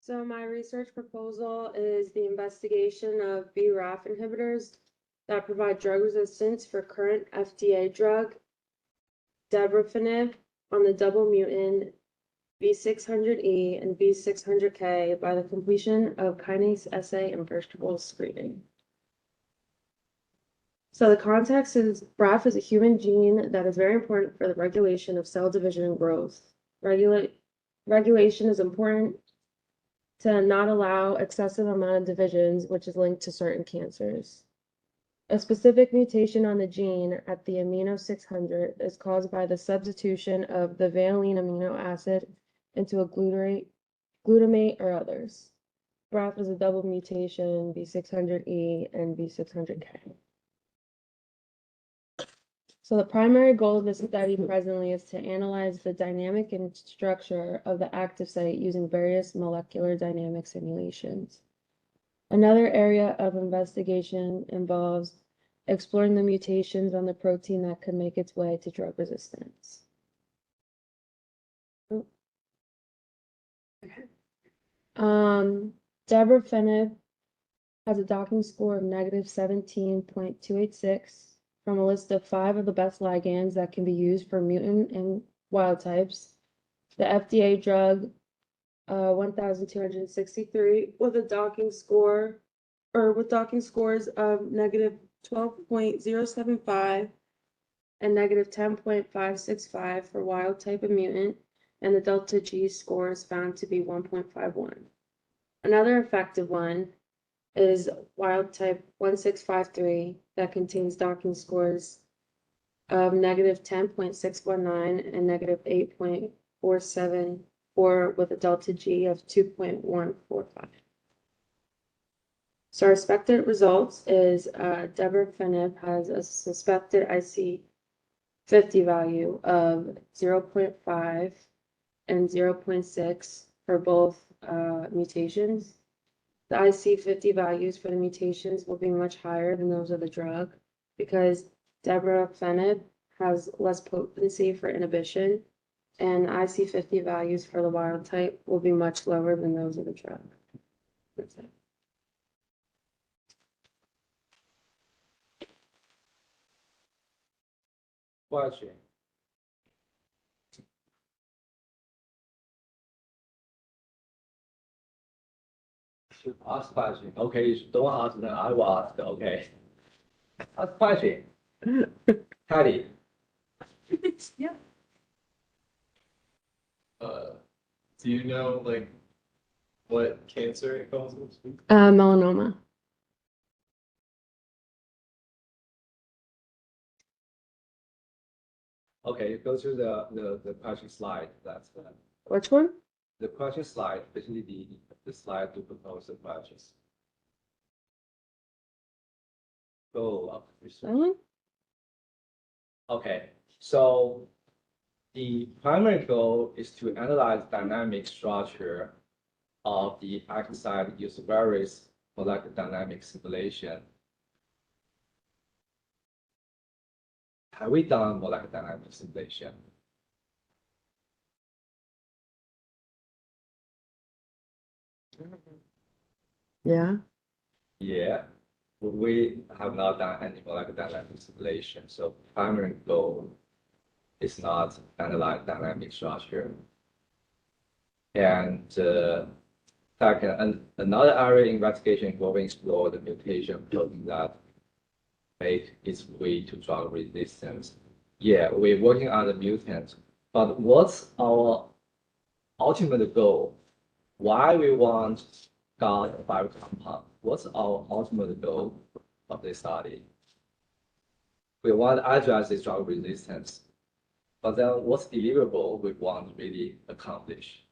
So my research proposal is the investigation of BRAF inhibitors that provide drug resistance for current FDA drug, Dabrafenib, on the double mutant V600E and V600K by the completion of kinase assay and vegetable screening. So the context is BRAF is a human gene that is very important for the regulation of cell division and growth. Regulation is important to not allow excessive amount of divisions, which is linked to certain cancers. A specific mutation on the gene at the amino 600 is caused by the substitution of the vanillin amino acid into a glutamate or others. BRAF is a double mutation, V600E and V600K. So the primary goal of this study presently is to analyze the dynamic and structure of the active site using various molecular dynamic simulations. Another area of investigation involves exploring the mutations on the protein that could make its way to drug resistance. Dabrafenib has a docking score of negative 17.286 from a list of 5 of the best ligands that can be used for mutant and wild types. The FDA drug 1,263 with a docking score, with docking scores of negative 12.075 and negative 10.565 for wild type and mutant, and the delta G score is found to be 1.51. Another effective one is wild type 1653 that contains docking scores of negative 10.619 and negative 8.474 with a delta G of 2.145. So our expected results is Dabrafenib has a suspected IC50 value of 0.5 and 0.6 for both mutations. The IC50 values for the mutations will be much higher than those of the drug because Dabrafenib has less potency for inhibition, and IC50 values for the wild type will be much lower than those of the drug. That's it. Question. Should ask question. Okay, don't ask then I will ask. Okay. Ask question. Patty. Yeah. Do you know like what cancer it causes? Melanoma. Okay, go to the question slide. That's Which one? the question slide, basically the slide to propose the questions. Go up. That one? Okay, so the primary goal is to analyze dynamic structure of the active site using various molecular dynamic simulation. Have we done molecular dynamic simulation? Yeah. Yeah, we have not done any molecular dynamic simulation. So primary goal is not analyze dynamic structure. And second, another area investigation involving explore the mutation protein that make its way to drug resistance. Yeah, we're working on the mutant, but what's our ultimate goal? Why we want got bio compound? What's our ultimate goal of this study? We want to address this drug resistance, but then what's deliverable we want to really accomplish?